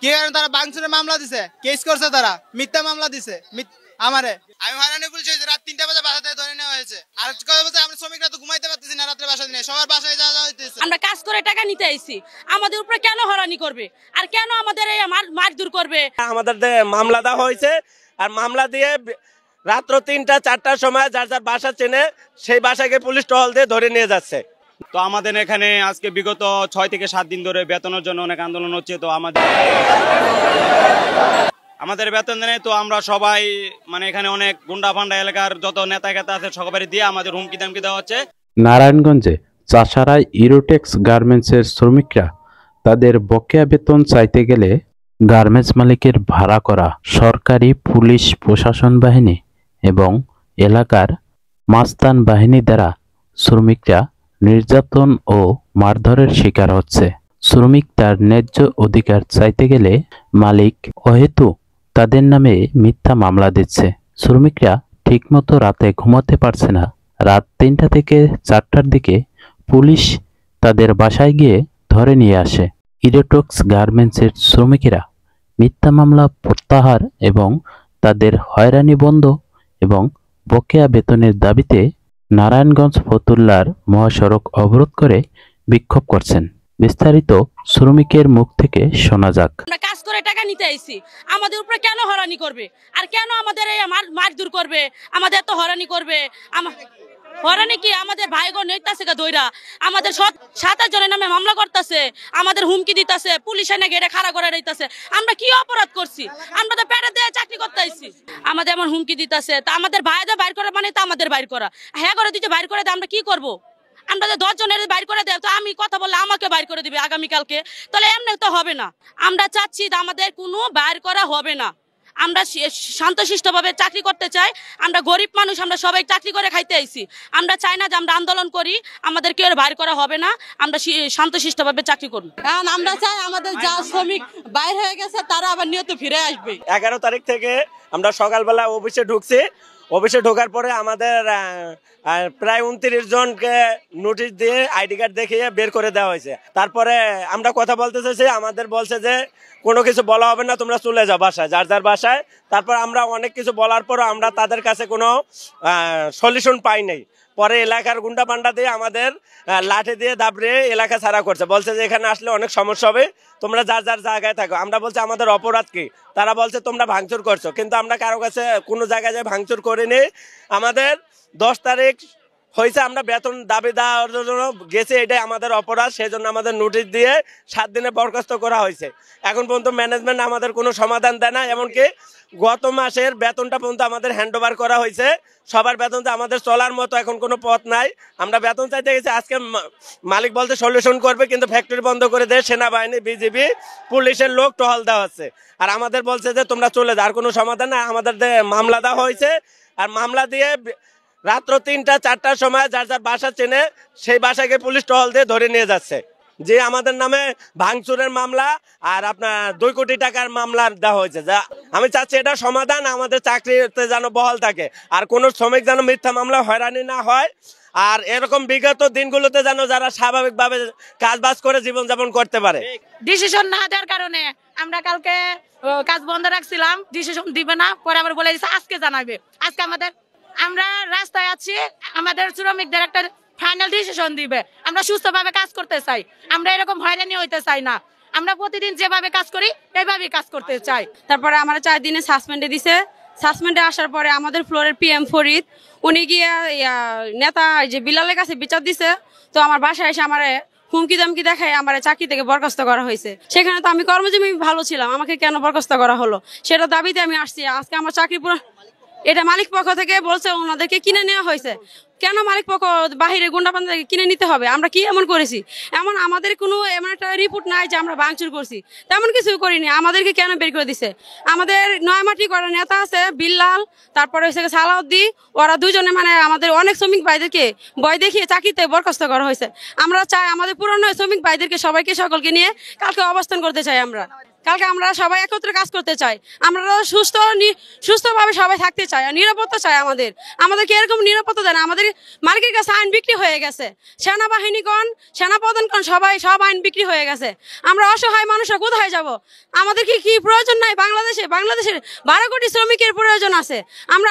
কি কারণে তারা ভাঙচুরের মামলা দিছে, কেস করছে, তারা মিথ্যা মামলা দিছে আমারে। আমি হয়রানি পুলিশ হয়েছে, রাত 3টা বাজে বাসা থেকে ধরে নেওয়া হয়েছে। আর কথা বলতে আমরা শ্রমিকরা তো ঘুমাইতে পারতেছি না রাত্রে, বাসা নিয়ে সবার বাসায় যাওয়া হইতেছে। আমরা কাজ করে টাকা নিতে আইছি, আমাদের উপরে কেন হয়রানি করবে আর কেন আমাদের এই মারধর করবে? আমাদের মামলা দেওয়া হয়েছে, আর মামলা দিয়ে রাত্র 3টা 4টার সময় যার যার বাসা চেনে সেই বাসাকে পুলিশ টহল দিয়ে ধরে নিয়ে যাচ্ছে। তো আমাদের এখানে আজকে বিগত 6 থেকে 7 দিন ধরে বেতনের জন্য অনেক আন্দোলন হচ্ছে। তো আমাদের বেতন নেই, তো আমরা সবাই মানে এখানে অনেক গুন্ডা ফান্ডা এলাকার যত নেতা কেতা আছে সবাই দিয়ে আমাদের হুমকি দামকি দেওয়া হচ্ছে। নারায়ণগঞ্জে চাষারায় ইরোটেক্স গার্মেন্টসের শ্রমিকরা তাদের বকেয়া বেতন চাইতে গেলে গার্মেন্টস মালিকের ভাড়া করা সরকারি পুলিশ প্রশাসন বাহিনী এবং এলাকার মাস্তান বাহিনী দ্বারা শ্রমিকরা নির্যাতন ও মারধরের শিকার হচ্ছে। শ্রমিক তার ন্যায্য অধিকার চাইতে গেলে মালিক অহেতু তাদের নামে মিথ্যা মামলা দিচ্ছে। শ্রমিকরা ঠিকমতো রাতে ঘুমাতে পারছে না। রাত 3টা থেকে 4টার দিকে পুলিশ তাদের বাসায় গিয়ে ধরে নিয়ে আসে। ইরোটেক্স গার্মেন্টসের শ্রমিকেরা মিথ্যা মামলা প্রত্যাহার এবং তাদের হয়রানি বন্ধ এবং বকেয়া বেতনের দাবিতে নারায়ণগঞ্জ ফতুল্লার মহাসড়ক অবরোধ করে বিক্ষোভ করছেন। বিস্তারিত শ্রমিকের মুখ থেকে শোনা যাক। আমরা কাজ করে টাকা নিতে আইছি, আমাদের উপরে কেন হয়রানি করবে আর কেন আমাদের এই মারধর করবে, আমাদের এত হয়রানি করবে? হয়রানি কি আমাদের ভাইগণ নেতাছে দইরা আমাদের 7-8 জনের নামে মামলা করতেছে, আমাদের হুমকি দিতেছে, পুলিশ এনে গেটে খাড়া করে দিতেছে। আমরা কি অপরাধ করছি? আমরা তো পেটে দিয়ে চাকরি করতে আইছি, আমাদের এমন হুমকি দিতেছে। তা আমাদের ভাইদের বাইর করা মানে তো আমাদের বাইর করা, হ্যাঁ করে দিতে বাইর করে দেয়, আমরা কি করব? আমরা যে 10 জনের বাইর করে দেয়, তো আমি কথা বললে আমাকে বাইর করে দিবে আগামীকালকে, তাহলে এমনি তো হবে না। আমরা চাচ্ছি আমাদের কোনো বাইর করা হবে না। আমরা শান্তশিষ্টভাবে চাকরি করতে চাই, আমরা গরিব মানুষ, আমরা সবাই চাকরি করে খাইতে আইছি। আমরা চাই না যে আমরা আন্দোলন করি, আমাদের কেউ বাইর করা হবে না, আমরা শান্তশিষ্টভাবে চাকরি করব। কারণ আমরা চাই আমাদের যা শ্রমিক বাইর হয়ে গেছে তারা আবার নিয়ত ফিরে আসবে। 11 তারিখ থেকে আমরা সকালবেলা অফিসে ঢুকছি। অফিসে ঢোকার পরে আমাদের প্রায় 29 জনকে নোটিশ দিয়ে আইডি কার্ড দেখিয়ে বের করে দেওয়া হয়েছে। তারপরে আমরা কথা বলতে চাইছি, আমাদের বলছে যে কোনো কিছু বলা হবে না, তোমরা চলে যাও বাসায়, যার যার বাসায়। তারপর আমরা অনেক কিছু বলার পরও আমরা তাদের কাছে কোনো সলিউশন পাই নাই। পরে এলাকার গুন্ডা পান্ডা দিয়ে আমাদের লাঠি দিয়ে দাবড়িয়ে এলাকা ছাড়া করছে, বলছে যে এখানে আসলে অনেক সমস্যা হবে, তোমরা যার যার জায়গায় থাকো। আমরা বলছি আমাদের অপরাধ কি? তারা বলছে তোমরা ভাঙচুর করছো, কিন্তু আমরা কারো কাছে কোনো জায়গায় যে ভাঙচুর করিনি। আমাদের 10 তারিখ হয়েছে, আমরা বেতন দাবি দেওয়ার জন্য গেছি, এটাই আমাদের অপরাধ। সেই জন্য আমাদের নোটিশ দিয়ে 7 দিনে বরখাস্ত করা হয়েছে। এখন পর্যন্ত ম্যানেজমেন্ট আমাদের কোনো সমাধান দেয় না, এমনকি গত মাসের বেতনটা পর্যন্ত আমাদের হ্যান্ডওভার করা হয়েছে। সবার বেতন তো আমাদের চলার মতো এখন কোনো পথ নাই। আমরা বেতন চাইতে গেছি, আজকে মালিক বলতে সলিউশন করবে, কিন্তু ফ্যাক্টরি বন্ধ করে দেয় সেনাবাহিনী, বিজিবি, পুলিশের লোক টহল দেওয়া হচ্ছে। আর আমাদের বলছে যে তোমরা চলে যাও, আর কোনো সমাধান না। আমাদের মামলা দেওয়া হয়েছে, আর মামলা দিয়ে রাত্র 3টা 4টার সময় যার যার বাসা চেনে সেই বাসাকে পুলিশ টহল দিয়ে ধরে নিয়ে যাচ্ছে। যে আমাদের নামে ভাঙচুরের মামলা আর আপনার 2 কোটি টাকার মামলা দেওয়া হয়েছে। যা আমি চাচ্ছি এটা সমাধান, আমাদের চাকরিতে যেন বহাল থাকে, আর কোনো শ্রমিক যেন মিথ্যা মামলা হয়রানি না হয়। আর এরকম বিগত দিনগুলোতে যেন যারা স্বাভাবিকভাবে কাজ বাজ করে জীবনযাপন করতে পারে। ডিসিশন না দেওয়ার কারণে আমরা কালকে কাজ বন্ধ রাখছিলাম, ডিসিশন দিবে না, পরে আবার বলে দিচ্ছে আজকে জানাবে। আজকে আমরা রাস্তায় আছি, আমাদের শ্রমিকদের একটা ফাইনাল ডিসিশন দিবে। আমরা সুস্থভাবে কাজ করতে চাই, আমরা এরকম হয়রানি হইতে চাই না। আমরা প্রতিদিন যেভাবে কাজ করি এইভাবেই কাজ করতে চাই। তারপরে আমরা 4 দিনে সাসপেন্ডে দিছে। সাসপেন্ডে আসার পরে আমাদের ফ্লোরের PM ফরিদ উনি গিয়ে নেতা যে বিলালের কাছে বিচার দিছে। তো আমার বাসায় এসে আমার হুমকি দামকি দেখায় আমার চাকরি থেকে বরখাস্ত করা হয়েছে। সেখানে তো আমি কর্মজীবী ভালো ছিলাম, আমাকে কেন বরখাস্ত করা হলো সেটা দাবিতে আমি আসছি। আজকে আমার চাকরি পুরো এটা মালিক পক্ষ থেকে বলছে ওনাদেরকে কিনে নেওয়া হয়েছে। কেন মালিক পক্ষ বাহিরে গুন্ডা পান্ডাকে কিনে নিতে হবে? আমরা কি এমন করেছি? এমন আমাদের কোনো এমন একটা রিপোর্ট নাই যে আমরা ভাঙচুর করছি, তেমন কিছু করিনি। আমাদেরকে কেন বের করে দিছে? আমাদের নয়ামাটি করার নেতা আছে বিল্লাল, তারপরে হচ্ছে সালাউদ্দিন, ওরা 2 জনে মানে আমাদের অনেক শ্রমিক ভাইদেরকে ভয় দেখিয়ে চাকরিতে বরখাস্ত করা হয়েছে। আমরা চাই আমাদের পুরনো শ্রমিক ভাইদেরকে সবাইকে সকলকে নিয়ে কালকে অবস্থান করতে চাই আমরা। কালকে আমরা সবাই একত্রে কাজ করতে চাই। আমরা সুস্থভাবে সবাই থাকতে চাই, আর নিরাপত্তা চাই। আমাদেরকে এরকম নিরাপত্তা দেয় না। আমাদের মালিকের কাছে আইন বিক্রি হয়ে গেছে, সেনাবাহিনীগণ, সেনাপ্রধানগণ সব আইন বিক্রি হয়ে গেছে। আমরা অসহায় মানুষরা কোথায় যাব? আমাদের কি প্রয়োজন নাই? বাংলাদেশের 12 কোটি শ্রমিকের প্রয়োজন আছে। আমরা